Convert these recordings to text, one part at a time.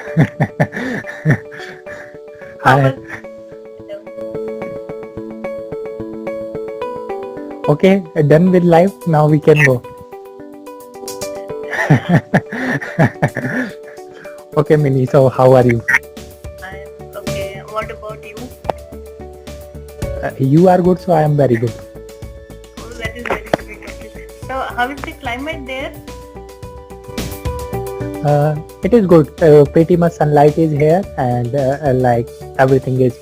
How Hi. was hello? Okay, done with life. Now we can go. Yeah, Okay, Mini. So, how are you? I'm okay. What about you? You are good, so I am very good. Oh, that is very sweet of you. So, how is the climate there? It is good. Pretty much sunlight is here, and like everything is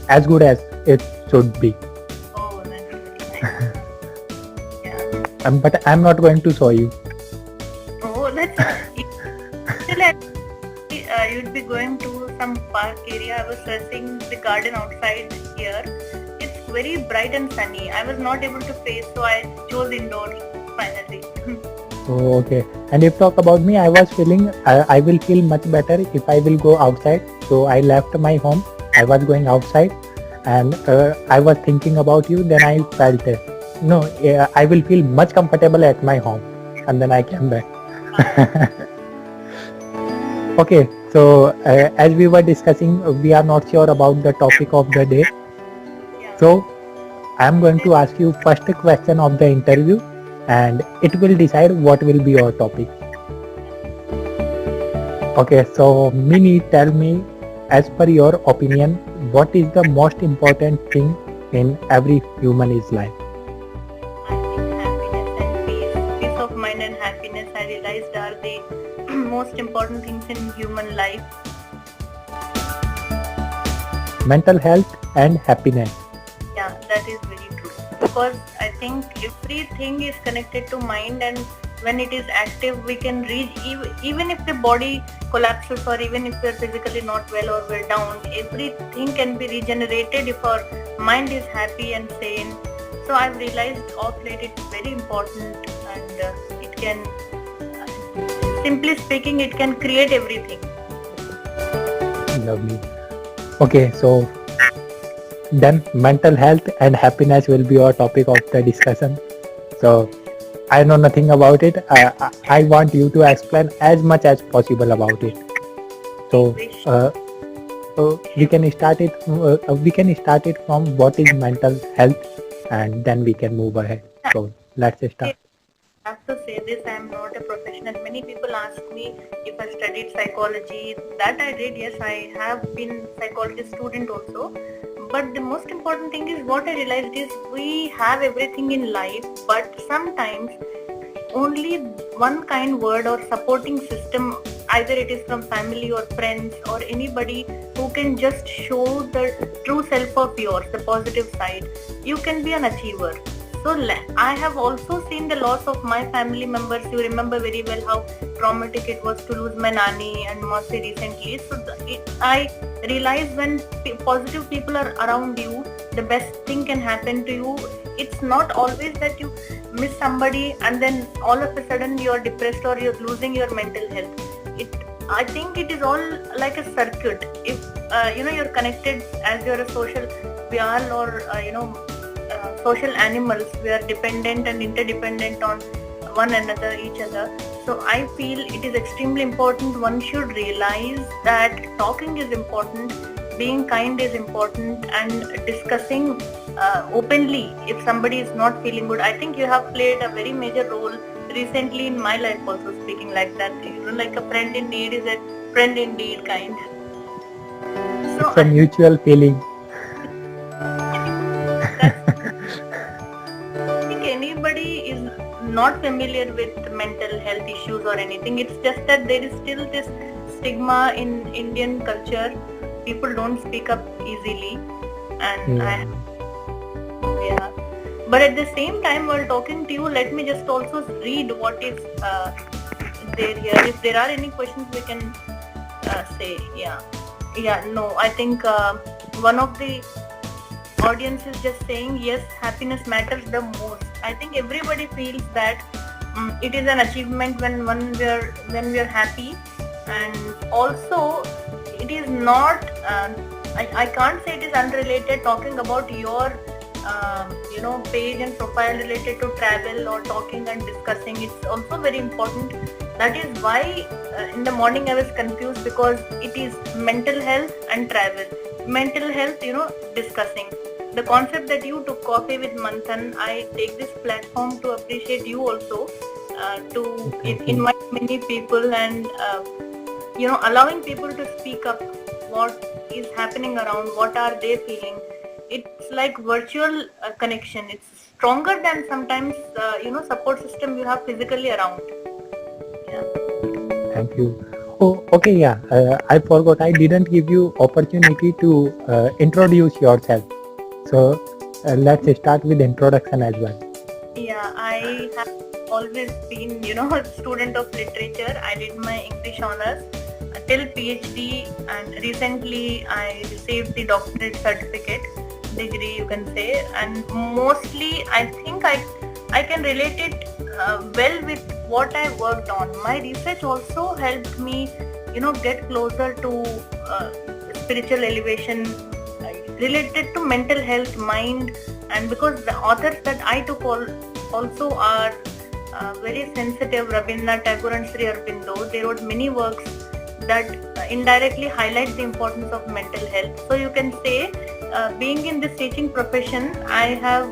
as good as it should be. Oh, that is very nice. Yeah. But I'm not going to show you. Oh, that's still you'd be going to some park area. I was searching the garden outside here. It's very bright and sunny. I was not able to face, so I chose indoor finally. Oh, okay. And if talk about me, I was feeling I will feel much better if I will go outside. So I left my home. I was going outside, and I was thinking about you. Then I felt no, I will feel much comfortable at my home, and then I came back. Okay. So as we were discussing, we are not sure about the topic of the day. Yeah. So I am going to ask you first question of the interview, and it will decide what will be your topic. Okay, so Mini, tell me, as per your opinion, what is the most important thing in every human's life? I think happiness and peace, peace of mind and happiness, I realized are the most important things in human life. Mental health and happiness. Yeah, that is very true. Because I think everything is connected to mind, and when it is active, we can reach even if the body collapses or even if we're physically not well or we're down, everything can be regenerated if our mind is happy and sane. So I've realized of late it's very important, and it can, simply speaking, it can create everything. Lovely. Okay, so then mental health and happiness will be your topic of the discussion. So I know nothing about it. I want you to explain as much as possible about it. I So wish we can start it. We can start it from what is mental health, and then we can move ahead. So let's I start. have to say this, I am not a professional. Many people ask me if I studied psychology. That I did, yes, I have been psychology student also. But the most important thing is what I realized is we have everything in life, but sometimes only one kind word or supporting system, either it is from family or friends or anybody who can just show the true self of yours, the positive side, you can be an achiever. So I have also seen the loss of my family members. You remember very well how traumatic it was to lose my nanny and mostly recently. So I realize when positive people are around you, the best thing can happen to you. It's not always that you miss somebody and then all of a sudden you're depressed or you're losing your mental health. I think it is all like a circuit. If you're connected, as you're a social, we are, or social animals, we are dependent and interdependent on one another, each other. So I feel it is extremely important. One should realize that talking is important, being kind is important, and discussing openly if somebody is not feeling good. I think you have played a very major role recently in my life also, speaking like that. Like a friend in need is a friend indeed kind. So It's a mutual feeling. that's think anybody is not familiar with mental health issues or anything. It's just that there is still this stigma in Indian culture. People don't speak up easily, and Yeah. yeah. But at the same time, while talking to you, let me just also read what is there here. If there are any questions, we can say. Yeah, yeah. No, I think one of the audience is just saying yes, happiness matters the most. I think everybody feels that it is an achievement when we are happy, and also it is not. I can't say it is unrelated. Talking about your page and profile related to travel or talking and discussing, it's also very important. That is why in the morning I was confused, because it is mental health and travel. Mental health, discussing the concept that you took coffee with Manthan. I take this platform to appreciate you also, to invite many people, and allowing people to speak up what is happening around, what are they feeling. It's like virtual connection. It's stronger than sometimes support system you have physically around. Yeah. Thank you. Oh, okay, yeah. I forgot. I didn't give you opportunity to introduce yourself. So let's start with introduction as well. Yeah, I have always been, a student of literature. I did my English honors till PhD, and recently I received the doctorate certificate degree, you can say. And mostly, I think I can relate it well with what I worked on. My research also helped me, get closer to spiritual elevation, related to mental health, mind, and because the authors that I took also are very sensitive. Rabindranath Tagore and Sri Aurobindo, they wrote many works that indirectly highlight the importance of mental health. So you can say, being in this teaching profession, I have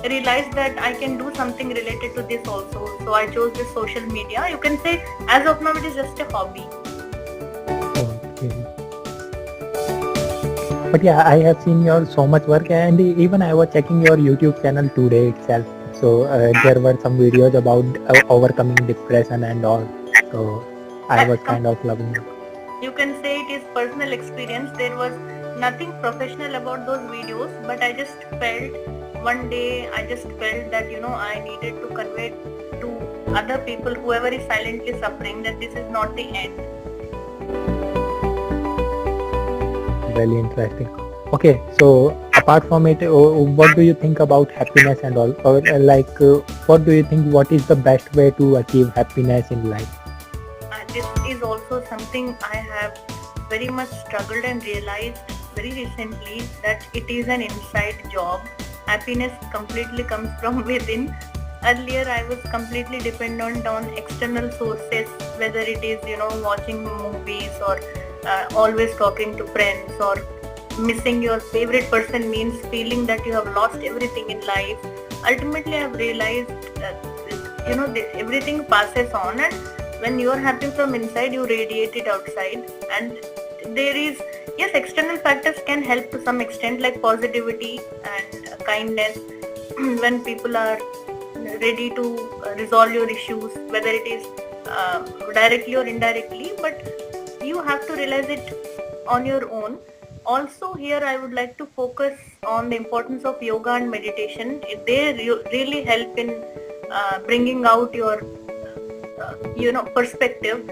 realized that I can do something related to this also. So I chose this social media. You can say, as of now, it is just a hobby. Okay. But yeah, I have seen your so much work, and even I was checking your YouTube channel today itself. So there were some videos about overcoming depression and all. So I was kind of loving it. You can say it is personal experience. There was nothing professional about those videos, but I just felt one day, I just felt that I needed to convey to other people, whoever is silently suffering, that this is not the end. Really interesting. Okay, so apart from it, what do you think about happiness and all? Or what do you think? What is the best way to achieve happiness in life? This is also something I have very much struggled and realized very recently, that it is an inside job. Happiness completely comes from within. Earlier I was completely dependent on external sources, whether it is watching movies, or always talking to friends, or missing your favorite person means feeling that you have lost everything in life. Ultimately I have realized everything passes on, and when you are happy from inside, you radiate it outside. And there is, yes, external factors can help to some extent, like positivity and kindness, when people are ready to resolve your issues, whether it is directly or indirectly, but you have to realize it on your own. Also here I would like to focus on the importance of yoga and meditation. They really help in bringing out your perspective.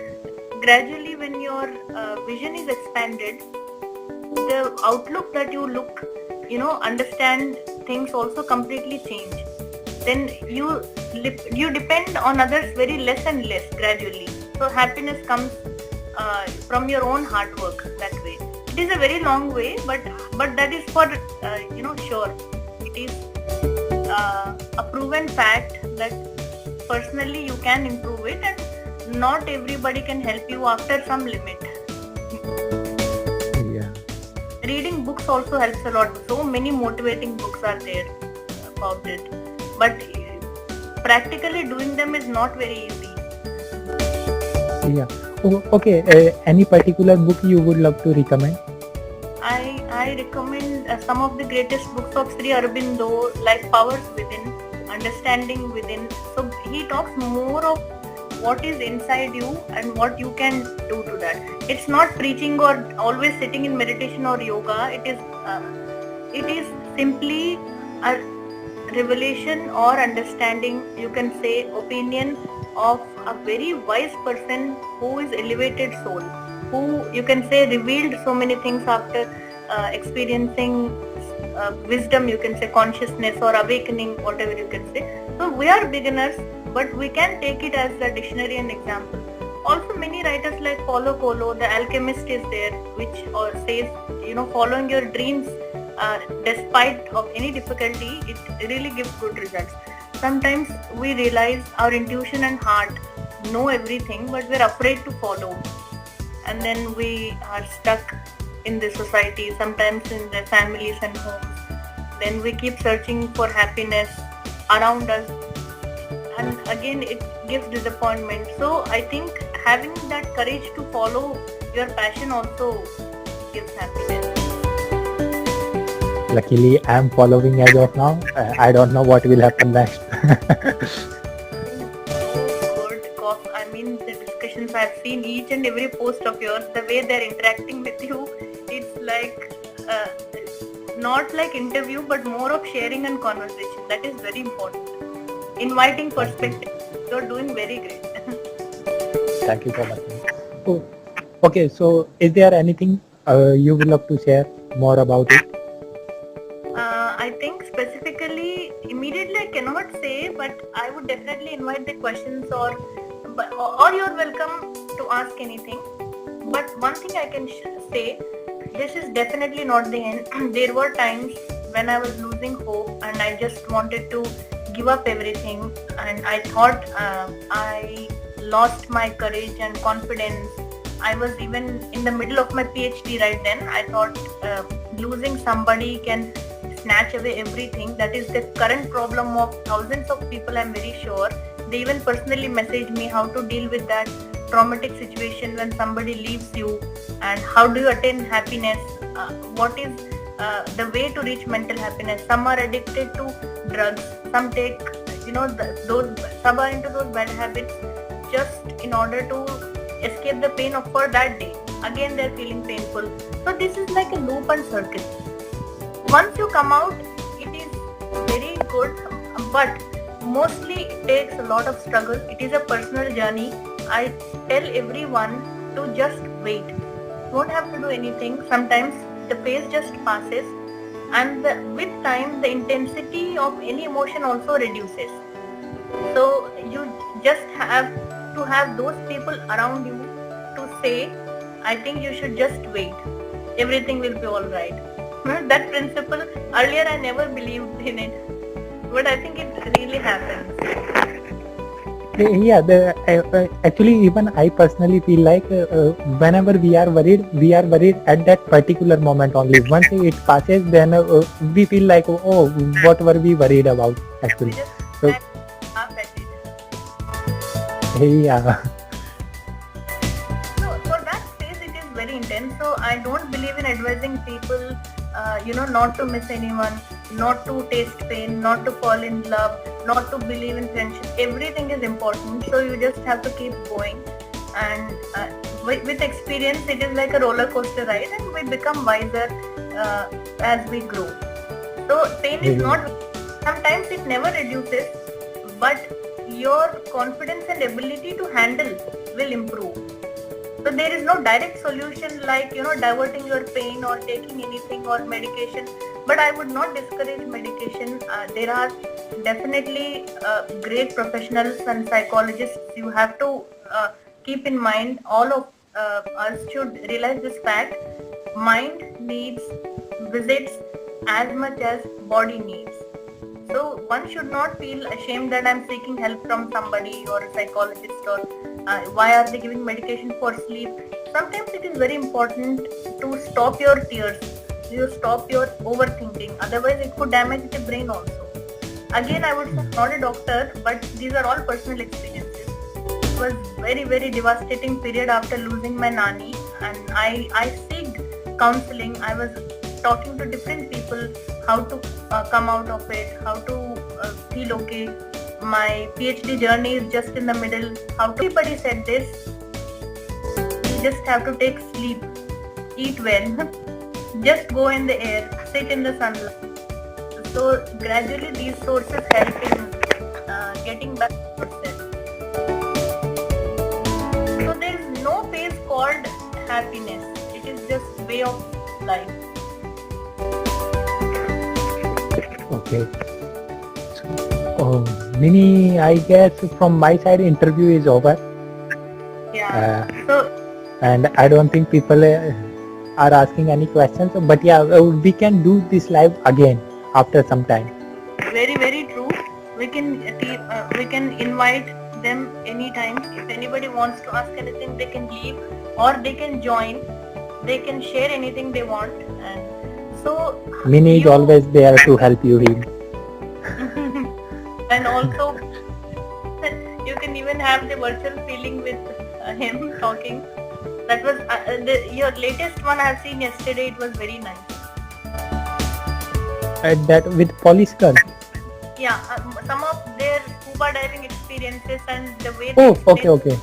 Gradually, when your vision is expanded, the outlook that you look, understand things also completely change. Then you depend on others very less and less gradually. So happiness comes from your own hard work that way. It is a very long way, but that is for sure. It is a proven fact that personally you can improve it, and not everybody can help you after some limit. Yeah. Reading books also helps a lot. So many motivating books are there about it, but practically doing them is not very easy. Yeah. Oh, okay. Any particular book you would love to recommend? I recommend some of the greatest books of Sri Aurobindo, like Powers Within, Understanding Within. So he talks more of what is inside you and what you can do to that. It's not preaching or always sitting in meditation or yoga. It is simply a revelation or understanding, you can say, opinion of a very wise person who is elevated soul, who, you can say, revealed so many things after experiencing wisdom, you can say, consciousness or awakening, whatever you can say. So we are beginners, but we can take it as a dictionary and example. Also many writers like Paulo Coelho, The Alchemist, is there, which says, following your dreams despite of any difficulty, it really gives good results. Sometimes we realize our intuition and heart, know everything, but we're afraid to follow. And then we are stuck in the society, sometimes in the families and homes. Then we keep searching for happiness around us, and again it gives disappointment. So I think having that courage to follow your passion also gives happiness. Luckily, I am following as of now. I don't know what will happen next. Good, Kof. I mean, the discussions I've seen, each and every post of yours, the way they're interacting with you, it's like not like interview, but more of sharing and conversation. That is very important. Inviting perspective. You're doing very great. Thank you so much. Oh, okay, so is there anything you would love to share more about it? I think specifically, immediately I cannot say, but I would definitely invite the questions, or you're welcome to ask anything. But one thing I can say, this is definitely not the end. There were times when I was losing hope and I just wanted to give up everything, and I thought I lost my courage and confidence. I was even in the middle of my PhD right then. I thought losing somebody can snatch away everything. That is the current problem of thousands of people, I'm very sure. They even personally message me how to deal with that traumatic situation when somebody leaves you, and how do you attain happiness, what is the way to reach mental happiness. Some are addicted to drugs, some take some are into those bad habits just in order to escape the pain of for that day. Again they're feeling painful. So this is like a loop and circle. Once you come out, it is very good, but mostly it takes a lot of struggle. It is a personal journey. I tell everyone to just wait. You won't have to do anything. Sometimes the phase just passes, and with time the intensity of any emotion also reduces. So you just have to have those people around you to say, I think you should just wait. Everything will be alright. That principle, earlier I never believed in it, but I think it really happens. Yeah, actually even I personally feel like whenever we are worried at that particular moment only. Once it passes, then we feel like, oh, what were we worried about actually? We just So, laugh at it. yeah. So for that phase it is very intense. So I don't believe in advising people, not to miss anyone, not to taste pain, not to fall in love, not to believe in friendship. Everything is important. So you just have to keep going. And with experience, it is like a roller coaster ride, and we become wiser as we grow. So pain is not, sometimes it never reduces, but your confidence and ability to handle will improve. So there is no direct solution like, diverting your pain or taking anything or medication. But I would not discourage medication. There are definitely great professionals and psychologists. You have to keep in mind, all of us should realize this fact. Mind needs visits as much as body needs. So one should not feel ashamed that I'm seeking help from somebody or a psychologist, or why are they giving medication for sleep. Sometimes it is very important to stop your tears, you stop your overthinking, otherwise it could damage the brain also. Again, I would say not a doctor, but these are all personal experiences. It was very, very devastating period after losing my nanny, and I seeked counseling. I was talking to different people how to come out of it, how to feel okay. My PhD journey is just in the middle. Everybody said this, you just have to take sleep, eat well, just go in the air, sit in the sunlight. So gradually these sources help in getting back to yourself. So there is no phase called happiness. It is just way of life. Okay. Oh, Nini, I guess from my side interview is over. Yeah. And I don't think people are asking any questions. But yeah, we can do this live again after some time. Very, very true. We can invite them anytime. If anybody wants to ask anything, they can leave or they can join. They can share anything they want. And so Mini is you always there to help you heal. and also you can even have the virtual feeling with him talking. That was your latest one I have seen yesterday. It was very nice. And that with police girl. Yeah, some of their scuba diving experiences and the way Oh, they okay.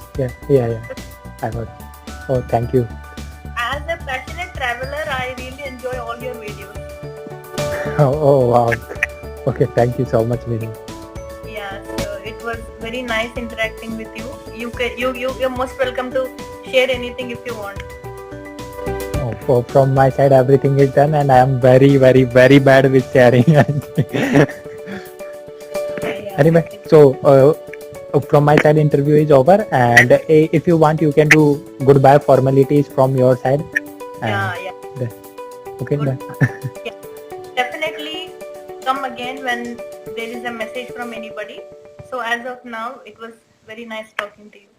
Yeah. I got. Oh, thank you. As a passionate traveler, I really enjoy all your videos. Oh, wow. Okay, thank you so much, Mini. Yeah, so it was very nice interacting with you. You're most welcome to share anything if you want. Oh, from my side, everything is done, and I am very, very, very bad with sharing. Yeah. Anyway, so from my side, interview is over, and if you want, you can do goodbye formalities from your side. And Yeah. okay, Good. done. Definitely come again when there is a message from anybody. So as of now, it was very nice talking to you.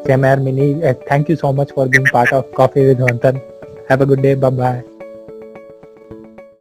Same here, Mini. Thank you so much for being part of Coffee with Manthan. Have a good day. Bye bye.